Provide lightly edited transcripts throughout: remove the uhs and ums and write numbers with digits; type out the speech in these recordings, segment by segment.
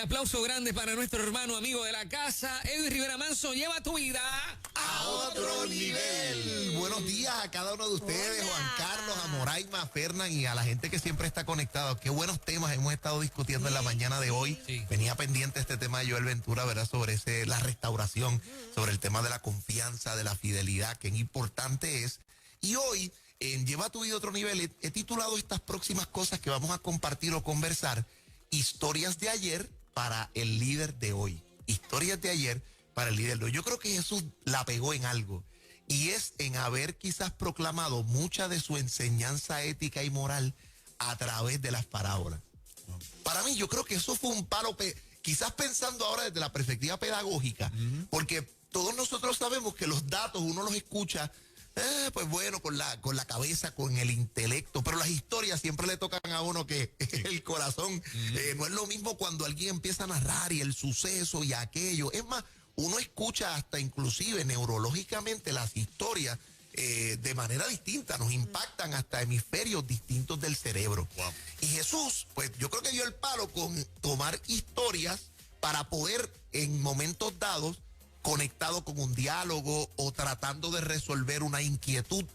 aplauso grande para nuestro hermano amigo de la casa, Edwin Rivera Manso. Lleva tu vida a otro nivel. Buenos días a cada uno de ustedes, Hola. Juan Carlos, a Moraima, a Fernan y a la gente que siempre está conectada. Qué buenos temas hemos estado discutiendo en la mañana de hoy. Sí. Venía pendiente este tema de Joel Ventura, ¿verdad? Sobre la restauración, sobre el tema de la confianza, de la fidelidad, que importante es. Y hoy, en Lleva tu vida a otro nivel, he titulado estas próximas cosas que vamos a compartir o conversar, historias de ayer para el líder de hoy. Historias de ayer para el líder de hoy. Yo creo que Jesús la pegó en algo, y es en haber quizás proclamado mucha de su enseñanza ética y moral a través de las parábolas. Para mí, yo creo que eso fue un palo, quizás pensando ahora desde la perspectiva pedagógica, porque todos nosotros sabemos que los datos uno los escucha, pues bueno, con la cabeza, con el intelecto, pero las historias siempre le tocan a uno que el corazón. No es lo mismo cuando alguien empieza a narrar y el suceso y aquello. Es más, uno escucha hasta inclusive neurológicamente las historias de manera distinta, nos impactan hasta hemisferios distintos del cerebro. Wow. Y Jesús, pues yo creo que dio el palo con tomar historias para poder en momentos dados, conectado con un diálogo o tratando de resolver una inquietud,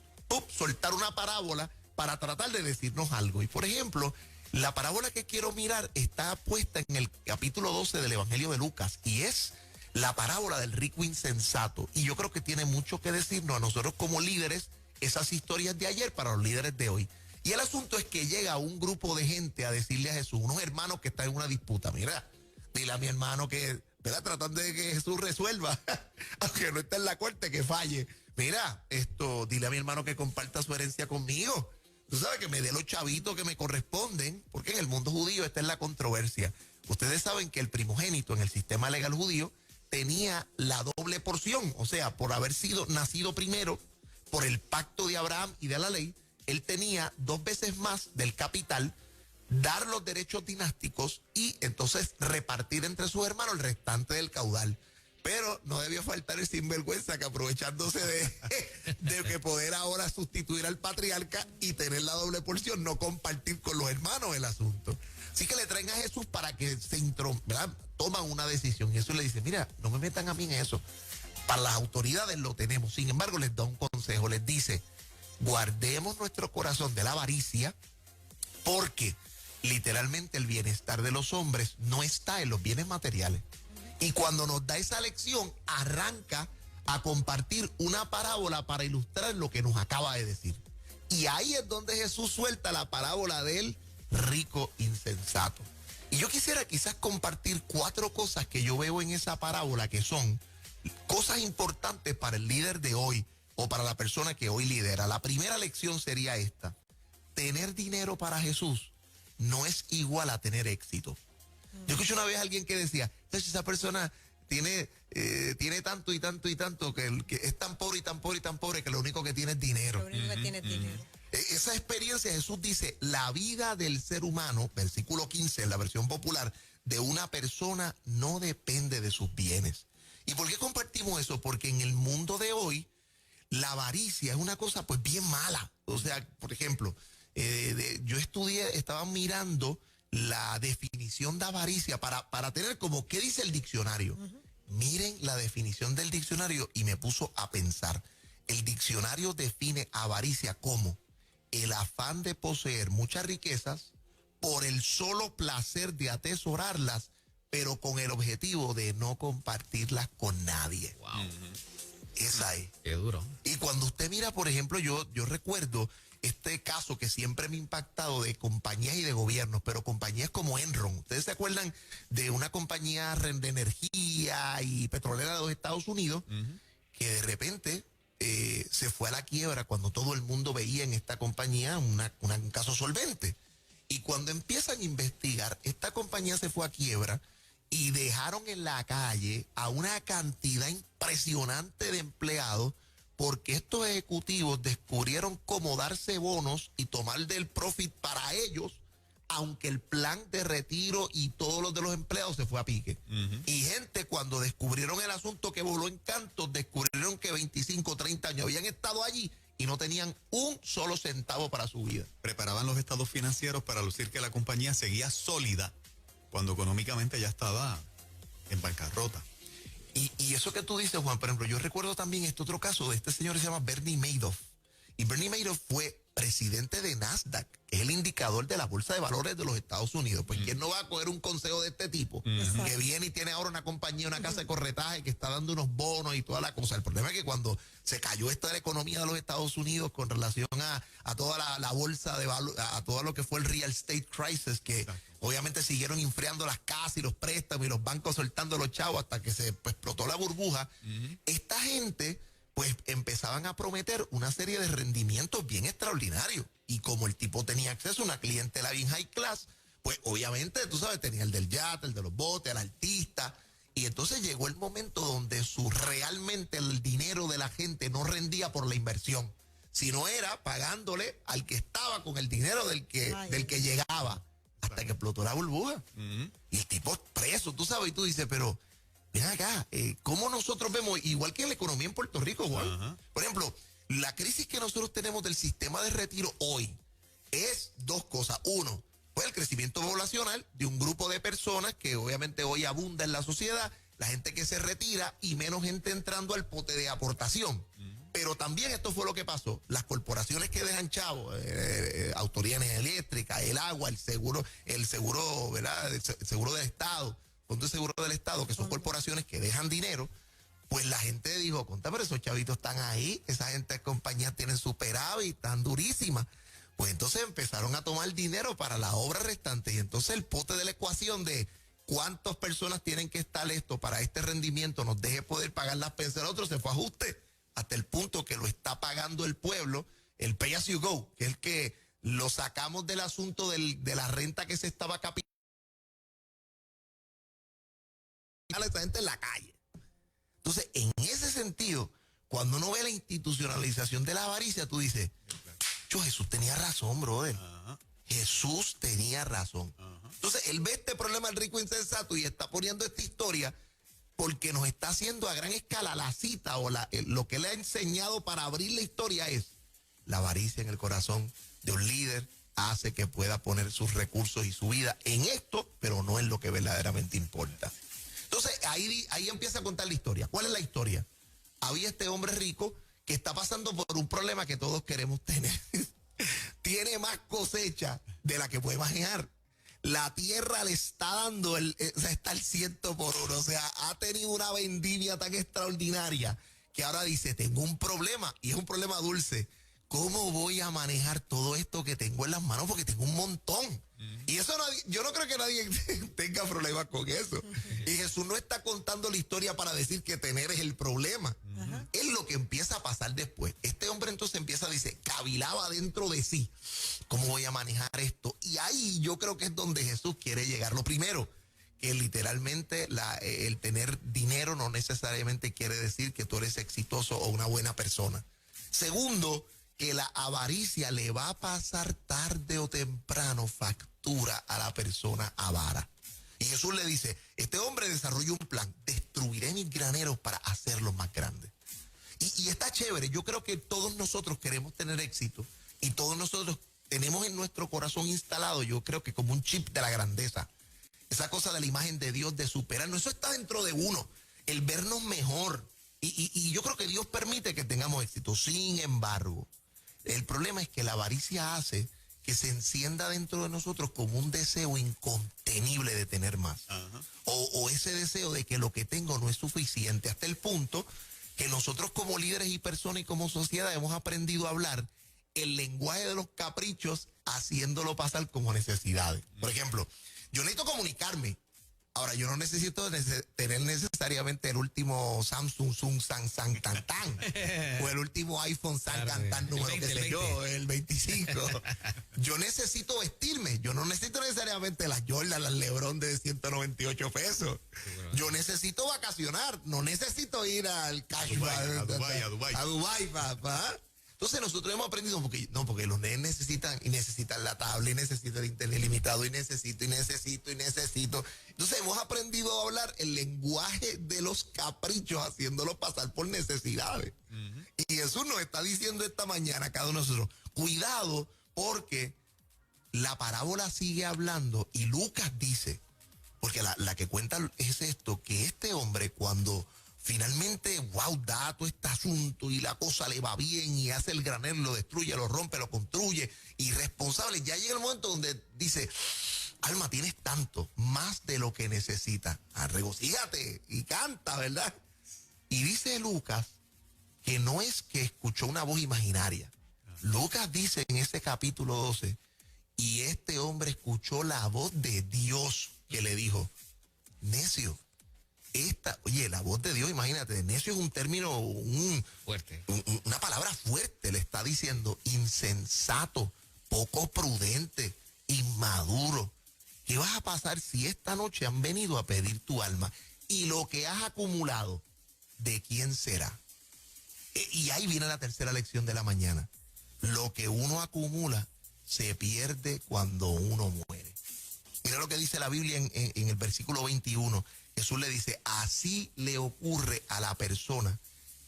soltar una parábola para tratar de decirnos algo. Y por ejemplo, la parábola que quiero mirar está puesta en el capítulo 12 del Evangelio de Lucas, y es la parábola del rico insensato. Y yo creo que tiene mucho que decirnos a nosotros como líderes, esas historias de ayer para los líderes de hoy. Y el asunto es que llega un grupo de gente a decirle a Jesús, unos hermanos que están en una disputa. Mira, dile a mi hermano que, ¿verdad? Tratando de que Jesús resuelva, aunque no esté en la corte, que falle. Mira, dile a mi hermano que comparta su herencia conmigo. Tú sabes, que me dé los chavitos que me corresponden, porque en el mundo judío esta es la controversia. Ustedes saben que el primogénito en el sistema legal judío tenía la doble porción, o sea, por haber sido nacido primero, por el pacto de Abraham y de la ley, él tenía 2 veces más del capital, dar los derechos dinásticos y entonces repartir entre sus hermanos el restante del caudal. Pero no debió faltar el sinvergüenza que, aprovechándose de que poder ahora sustituir al patriarca y tener la doble porción, no compartir con los hermanos el asunto. Así que le traen a Jesús para que ¿verdad? Toman una decisión, y Jesús le dice, mira, no me metan a mí en eso. Para las autoridades lo tenemos. Sin embargo, les da un consejo, les dice, guardemos nuestro corazón de la avaricia, porque literalmente el bienestar de los hombres no está en los bienes materiales. Y cuando nos da esa lección, arranca a compartir una parábola para ilustrar lo que nos acaba de decir. Y ahí es donde Jesús suelta la parábola del rico insensato. Y yo quisiera quizás compartir 4 cosas que yo veo en esa parábola, que son cosas importantes para el líder de hoy o para la persona que hoy lidera. La primera lección sería esta: tener dinero para Jesús no es igual a tener éxito. Yo escuché una vez a alguien que decía, esa persona tiene tanto y tanto y tanto, que es tan pobre y tan pobre y tan pobre que lo único que tiene es dinero. Lo único que tiene es dinero. Esa experiencia, Jesús dice, la vida del ser humano, versículo 15 en la versión popular, de una persona no depende de sus bienes. ¿Y por qué compartimos eso? Porque en el mundo de hoy, la avaricia es una cosa pues bien mala. O sea, por ejemplo, yo estaba mirando la definición de avaricia para tener como qué dice el diccionario. Miren la definición del diccionario, y me puso a pensar. El diccionario define avaricia como el afán de poseer muchas riquezas por el solo placer de atesorarlas, pero con el objetivo de no compartirlas con nadie. Wow. Esa es. Qué duro. Y cuando usted mira, por ejemplo, yo recuerdo este caso que siempre me ha impactado de compañías y de gobiernos, pero compañías como Enron. ¿Ustedes se acuerdan de una compañía de energía y petrolera de los Estados Unidos que de repente se fue a la quiebra cuando todo el mundo veía en esta compañía un caso solvente? Y cuando empiezan a investigar, esta compañía se fue a quiebra y dejaron en la calle a una cantidad impresionante de empleados, porque estos ejecutivos descubrieron cómo darse bonos y tomar del profit para ellos, aunque el plan de retiro y todos los de los empleados se fue a pique. Y gente, cuando descubrieron el asunto, que voló en cantos, descubrieron que 25, 30 años habían estado allí y no tenían un solo centavo para su vida. Preparaban los estados financieros para lucir que la compañía seguía sólida, cuando económicamente ya estaba en bancarrota. Y eso que tú dices, Juan, por ejemplo, yo recuerdo también este otro caso de este señor que se llama Bernie Madoff. Y Bernie Madoff fue presidente de Nasdaq, que es el indicador de la bolsa de valores de los Estados Unidos. Pues ¿quién no va a coger un consejo de este tipo? Que viene y tiene ahora una compañía, una casa de corretaje que está dando unos bonos y toda la cosa. El problema es que cuando se cayó esta de la economía de los Estados Unidos con relación a toda la bolsa de valores, a todo lo que fue el real estate crisis, que obviamente siguieron enfriando las casas y los préstamos y los bancos soltando los chavos hasta que se explotó la burbuja, esta gente pues empezaban a prometer una serie de rendimientos bien extraordinarios. Y como el tipo tenía acceso a una clientela bien high class, pues obviamente, tú sabes, tenía el del yate, el de los botes, el artista. Y entonces llegó el momento donde realmente el dinero de la gente no rendía por la inversión, sino era pagándole al que estaba con el dinero del que llegaba, hasta que explotó la burbuja. Y el tipo es preso, tú sabes, y tú dices, pero ven acá, ¿cómo nosotros vemos, igual que en la economía en Puerto Rico, Juan? Por ejemplo, la crisis que nosotros tenemos del sistema de retiro hoy es dos cosas. Uno, pues el crecimiento poblacional de un grupo de personas que obviamente hoy abunda en la sociedad, la gente que se retira y menos gente entrando al pote de aportación. Pero también esto fue lo que pasó. Las corporaciones que dejan chavos, Autoridad de Energía Eléctrica, el agua, el seguro, ¿verdad? El seguro del Estado, Fondo de Seguro del Estado, que son corporaciones que dejan dinero, pues la gente dijo, conta, pero esos chavitos están ahí, esa gente de compañías tienen superávit, están durísimas. Pues entonces empezaron a tomar dinero para la obra restante y entonces el pote de la ecuación de cuántas personas tienen que estar esto para este rendimiento nos deje poder pagar las pensiones, otro se fue a ajuste hasta el punto que lo está pagando el pueblo, el pay as you go, que es el que lo sacamos del asunto de la renta que se estaba capitalizando a esa gente en la calle. Entonces, en ese sentido, cuando uno ve la institucionalización de la avaricia, tú dices, Jesús tenía razón, brother. Jesús tenía razón. Entonces, él ve este problema del rico insensato y está poniendo esta historia porque nos está haciendo a gran escala la cita o lo que le ha enseñado para abrir la historia es la avaricia en el corazón de un líder hace que pueda poner sus recursos y su vida en esto, pero no en lo que verdaderamente importa. Entonces, ahí empieza a contar la historia. ¿Cuál es la historia? Había este hombre rico que está pasando por un problema que todos queremos tener. Tiene más cosecha de la que puede imaginar. La tierra le está dando, está al 100%. O sea, ha tenido una vendimia tan extraordinaria que ahora dice, tengo un problema y es un problema dulce. ¿Cómo voy a manejar todo esto que tengo en las manos? Porque tengo un montón. Y eso yo no creo que nadie tenga problemas con eso. Y Jesús no está contando la historia para decir que tener es el problema. Es lo que empieza a pasar después. Este hombre entonces empieza a decir, cavilaba dentro de sí. ¿Cómo voy a manejar esto? Y ahí yo creo que es donde Jesús quiere llegar. Lo primero, que literalmente el tener dinero no necesariamente quiere decir que tú eres exitoso o una buena persona. Segundo, que la avaricia le va a pasar tarde o temprano factura a la persona avara. Y Jesús le dice, este hombre desarrolló un plan, destruiré mis graneros para hacerlos más grandes. Y está chévere, yo creo que todos nosotros queremos tener éxito y todos nosotros tenemos en nuestro corazón instalado, yo creo que como un chip de la grandeza, esa cosa de la imagen de Dios, de superarnos, eso está dentro de uno, el vernos mejor. Y yo creo que Dios permite que tengamos éxito. Sin embargo, el problema es que la avaricia hace que se encienda dentro de nosotros como un deseo incontenible de tener más. O ese deseo de que lo que tengo no es suficiente, hasta el punto que nosotros como líderes y personas y como sociedad hemos aprendido a hablar el lenguaje de los caprichos haciéndolo pasar como necesidades. Por ejemplo, yo necesito comunicarme. Ahora, yo no necesito tener necesariamente el último Samsung Sang Tan Tan o el último iPhone Sang Tan Tan número 20, que sé yo, el 25. Yo necesito vestirme. Yo no necesito necesariamente las Jordan, las LeBron de 198 pesos. Yo necesito vacacionar. No necesito ir al A Dubái, papá. Entonces nosotros hemos aprendido, porque los nenes necesitan la tablet, y necesitan el internet ilimitado, y necesito. Entonces hemos aprendido a hablar el lenguaje de los caprichos, haciéndolo pasar por necesidades. Y Jesús nos está diciendo esta mañana a cada uno de nosotros, cuidado, porque la parábola sigue hablando y Lucas dice Porque la que cuenta es esto, que este hombre cuando finalmente, da todo este asunto y la cosa le va bien y hace el granero, lo destruye, lo rompe, lo construye, irresponsable, ya llega el momento donde dice, Alma, tienes tanto, más de lo que necesitas, regocíjate y canta, ¿verdad? Y dice Lucas que no es que escuchó una voz imaginaria. Lucas dice en ese capítulo 12, y este hombre escuchó la voz de Dios que le dijo, necio, oye, la voz de Dios, imagínate, necio es un término, Fuerte. una palabra fuerte, le está diciendo, insensato, poco prudente, inmaduro. ¿Qué vas a pasar si esta noche han venido a pedir tu alma? Y lo que has acumulado, ¿de quién será? Y ahí viene la tercera lección de la mañana. Lo que uno acumula se pierde cuando uno muere. Mira lo que dice la Biblia en el versículo 21. Jesús le dice, así le ocurre a la persona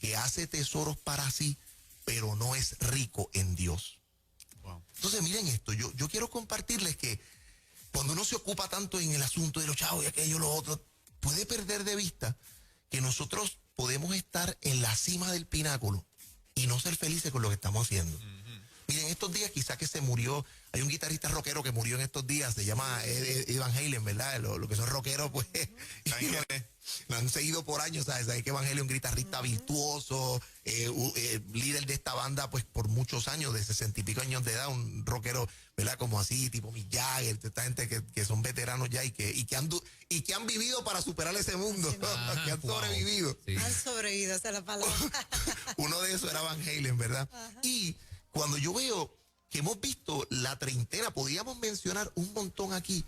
que hace tesoros para sí, pero no es rico en Dios. Wow. Entonces miren esto, yo quiero compartirles que cuando uno se ocupa tanto en el asunto de los chavos y aquello, lo otro, puede perder de vista que nosotros podemos estar en la cima del pináculo y no ser felices con lo que estamos haciendo. Miren, estos días quizás que se murió, hay un guitarrista rockero que murió en estos días, se llama Eddie Van Halen, ¿verdad? Lo que son rockeros, pues, lo han seguido por años, ¿sabes? Sabes que Van Halen es un guitarrista virtuoso, líder de esta banda, pues, por muchos años, de 60 y pico años de edad, un rockero, ¿verdad? Como así, tipo Mick Jagger, esta gente que son veteranos ya y que han vivido para superar ese mundo, que han sobrevivido. Sí. Han sobrevivido, esa es la palabra. Uno de esos era Van Halen, ¿verdad? Ajá. Y cuando yo veo que hemos visto la treintena, podríamos mencionar un montón aquí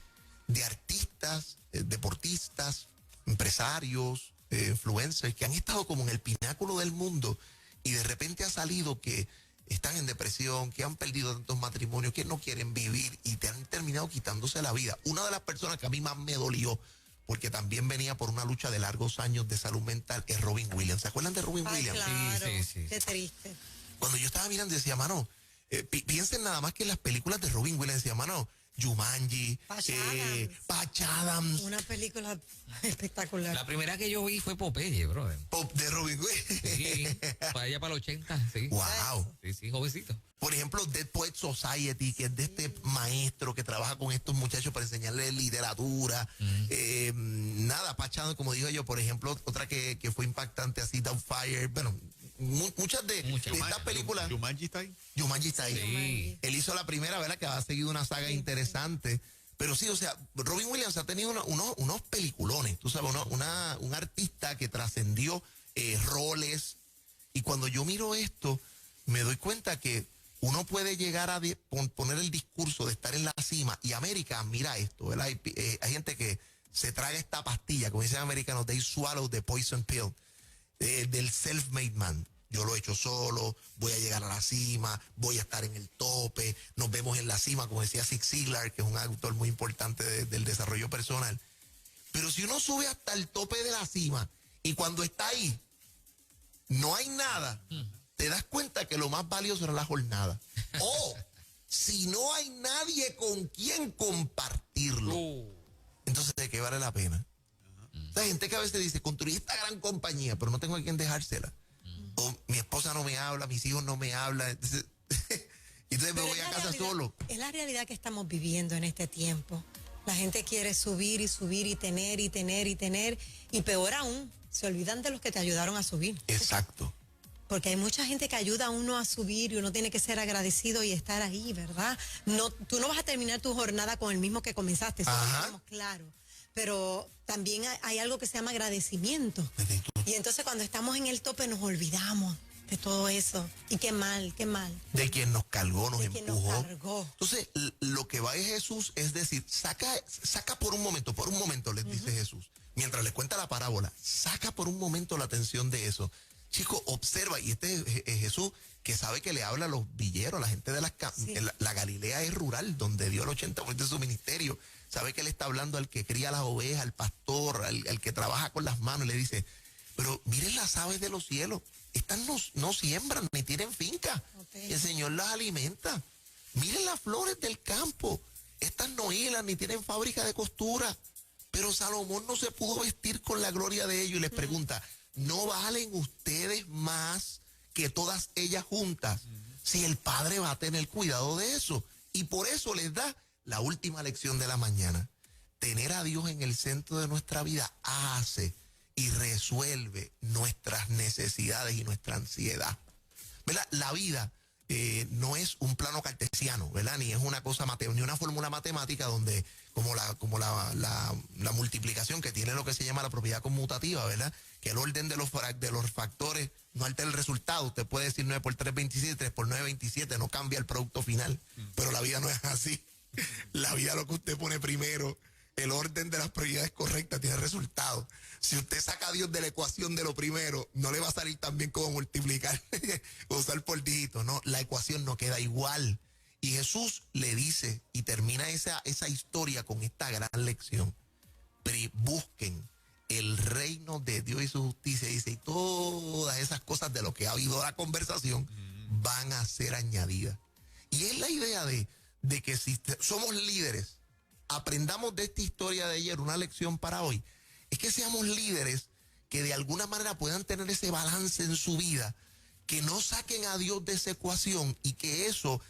de artistas, deportistas, empresarios, influencers, que han estado como en el pináculo del mundo y de repente ha salido que están en depresión, que han perdido tantos matrimonios, que no quieren vivir y te han terminado quitándose la vida. Una de las personas que a mí más me dolió, porque también venía por una lucha de largos años de salud mental, es Robin Williams. ¿Se acuerdan de Robin Williams? Claro, Sí. qué triste. Cuando yo estaba mirando decía, mano, piensen nada más que en las películas de Robin Williams, decía, mano, Jumanji, Patch Adams. Una película espectacular. La primera que yo vi fue Popeye, brother. Pop de Robin Williams. Sí, para allá para los 80, sí. Wow. Sí, jovencito. Por ejemplo, Dead Poet Society, que es de este maestro que trabaja con estos muchachos para enseñarles literatura. Nada, Patch Adams, como digo yo, por ejemplo, otra que fue impactante, así, Downfire. Bueno, muchas de estas películas. ¿Jumanji está ahí? Jumanji está ahí. Sí. Él hizo la primera, ¿verdad? Que ha seguido una saga interesante. Pero sí, o sea, Robin Williams ha tenido unos peliculones, tú sabes, un artista que trascendió roles. Y cuando yo miro esto, me doy cuenta que uno puede llegar a poner el discurso de estar en la cima. Y América, mira esto, ¿verdad? Hay gente que se traga esta pastilla, como dicen americanos, they swallow the poison pill, del self-made man. Yo lo he hecho solo, voy a llegar a la cima, voy a estar en el tope, nos vemos en la cima, como decía Zig Ziglar, que es un autor muy importante del desarrollo personal. Pero si uno sube hasta el tope de la cima y cuando está ahí no hay nada, te das cuenta que lo más valioso era la jornada. O si no hay nadie con quien compartirlo, entonces ¿de qué vale la pena? Hay gente que a veces dice, construí esta gran compañía, pero no tengo a quien dejársela. O mi esposa no me habla, mis hijos no me hablan. Entonces me voy a casa solo. Es la realidad que estamos viviendo en este tiempo. La gente quiere subir y subir y tener y tener y tener. Y peor aún, se olvidan de los que te ayudaron a subir. Exacto. Porque hay mucha gente que ayuda a uno a subir y uno tiene que ser agradecido y estar ahí, ¿verdad? No, tú no vas a terminar tu jornada con el mismo que comenzaste, eso lo tenemos claro. Pero también hay algo que se llama agradecimiento. Y entonces cuando estamos en el tope nos olvidamos de todo eso. Y qué mal, qué mal. De quien nos cargó, nos empujó. Nos cargó. Entonces, lo que va es Jesús, es decir, saca por un momento, les dice Jesús, mientras les cuenta la parábola, saca por un momento la atención de eso. Chico, observa, y este es Jesús, que sabe que le habla a los villeros, a la gente de la Galilea es rural, donde dio el 80% de su ministerio. Sabe que le está hablando al que cría las ovejas, al pastor, al que trabaja con las manos, y le dice, pero miren las aves de los cielos, estas no siembran ni tienen finca, el Señor las alimenta. Miren las flores del campo, estas no hilan ni tienen fábrica de costura, Pero Salomón no se pudo vestir con la gloria de ellos y les pregunta, ¿no valen ustedes más que todas ellas juntas? Si el Padre va a tener cuidado de eso. Y por eso les da la última lección de la mañana. Tener a Dios en el centro de nuestra vida hace y resuelve nuestras necesidades y nuestra ansiedad. ¿Verdad? La vida no es un plano cartesiano, ¿verdad? Ni es una cosa ni una fórmula matemática donde como la multiplicación que tiene lo que se llama la propiedad conmutativa, ¿verdad? Que el orden de los factores no altera el resultado. Usted puede decir 9 por 3, 27, 3 por 9, 27, no cambia el producto final. Pero la vida no es así. La vida lo que usted pone primero, el orden de las prioridades correctas tiene resultado. Si usted saca a Dios de la ecuación de lo primero, no le va a salir tan bien como multiplicar o usar por dígitos, no, la ecuación no queda igual. Y Jesús le dice, y termina esa historia con esta gran lección: busquen el reino de Dios y su justicia, dice, y todas esas cosas de lo que ha habido la conversación van a ser añadidas. Y es la idea de que si somos líderes, aprendamos de esta historia de ayer una lección para hoy. Es que seamos líderes que de alguna manera puedan tener ese balance en su vida, que no saquen a Dios de esa ecuación y que eso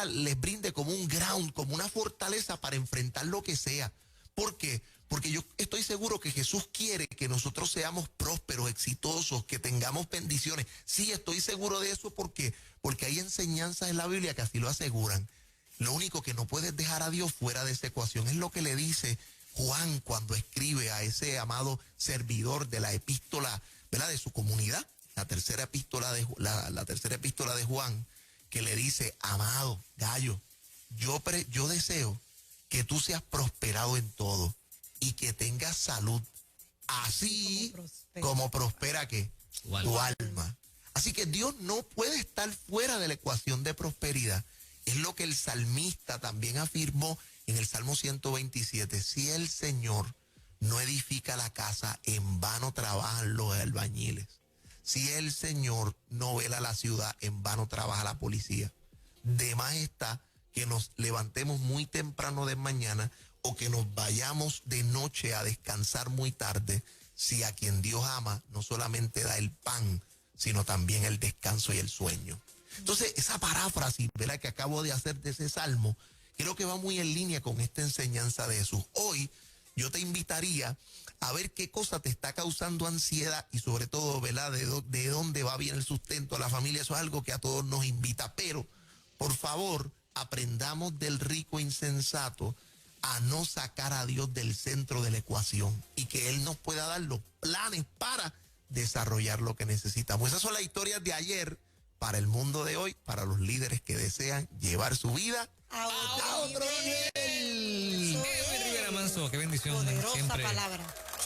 les brinde como un ground, como una fortaleza para enfrentar lo que sea. ¿Por qué? Porque yo estoy seguro que Jesús quiere que nosotros seamos prósperos, exitosos, que tengamos bendiciones. Sí, estoy seguro de eso porque hay enseñanzas en la Biblia que así lo aseguran. Lo único que no puedes dejar a Dios fuera de esa ecuación es lo que le dice Juan cuando escribe a ese amado servidor de la epístola, ¿verdad?, de su comunidad, la tercera epístola de Juan, que le dice: amado Gallo, yo deseo que tú seas prosperado en todo y que tengas salud, así como prospera ¿qué? Tu alma. Así que Dios no puede estar fuera de la ecuación de prosperidad. Es lo que el salmista también afirmó en el Salmo 127. Si el Señor no edifica la casa, en vano trabajan los albañiles. Si el Señor no vela la ciudad, en vano trabaja la policía. De más está que nos levantemos muy temprano de mañana o que nos vayamos de noche a descansar muy tarde, si a quien Dios ama no solamente da el pan, sino también el descanso y el sueño. Entonces, esa paráfrasis, ¿verdad?, que acabo de hacer de ese salmo, creo que va muy en línea con esta enseñanza de Jesús. Hoy yo te invitaría a ver qué cosa te está causando ansiedad y sobre todo, ¿verdad?, de dónde va bien el sustento a la familia. Eso es algo que a todos nos invita. Pero, por favor, aprendamos del rico insensato a no sacar a Dios del centro de la ecuación y que Él nos pueda dar los planes para desarrollar lo que necesitamos. Esas son las historias de ayer para el mundo de hoy, para los líderes que desean llevar su vida a otro nivel. Rivera Manso, qué bendición. Poderosa palabra.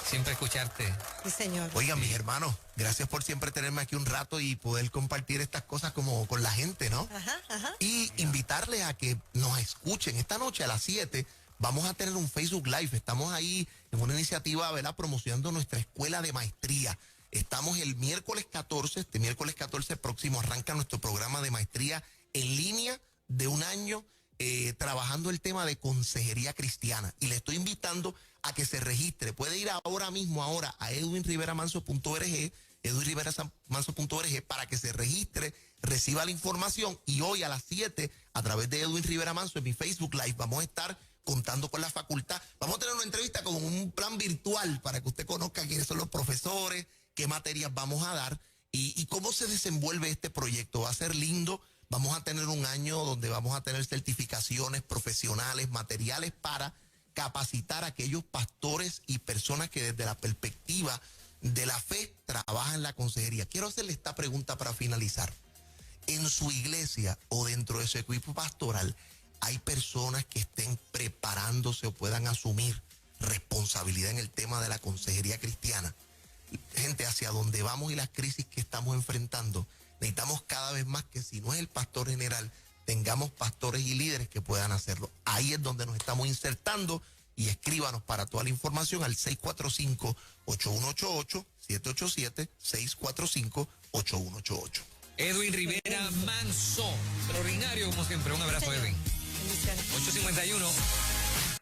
Siempre escucharte. Sí, señor. Oigan, mis hermanos, gracias por siempre tenerme aquí un rato y poder compartir estas cosas como con la gente, ¿no? Ajá. Y invitarles a que nos escuchen. Esta noche a las 7 vamos a tener un Facebook Live. Estamos ahí en una iniciativa, ¿verdad?, promocionando nuestra escuela de maestría. Estamos el miércoles 14, este miércoles 14 próximo arranca nuestro programa de maestría en línea de un año trabajando el tema de consejería cristiana. Y le estoy invitando a que se registre. Puede ir ahora mismo a edwinriveramanso.org, edwinriveramanso.org, para que se registre, reciba la información. Y hoy a las 7, a través de Edwin Rivera Manso, en mi Facebook Live, vamos a estar contando con la facultad. Vamos a tener una entrevista con un plan virtual para que usted conozca quiénes son los profesores, qué materias vamos a dar y cómo se desenvuelve este proyecto. Va a ser lindo. Vamos a tener un año donde vamos a tener certificaciones profesionales, materiales para capacitar a aquellos pastores y personas que desde la perspectiva de la fe trabajan en la consejería. Quiero hacerle esta pregunta para finalizar. En su iglesia o dentro de su equipo pastoral, ¿hay personas que estén preparándose o puedan asumir responsabilidad en el tema de la consejería cristiana? Gente, hacia donde vamos y las crisis que estamos enfrentando, necesitamos cada vez más que, si no es el pastor general, tengamos pastores y líderes que puedan hacerlo. Ahí es donde nos estamos insertando, y escríbanos para toda la información al 645-8188, 787-645-8188. Edwin Rivera Manso, extraordinario como siempre. Un abrazo, Edwin. 8:51.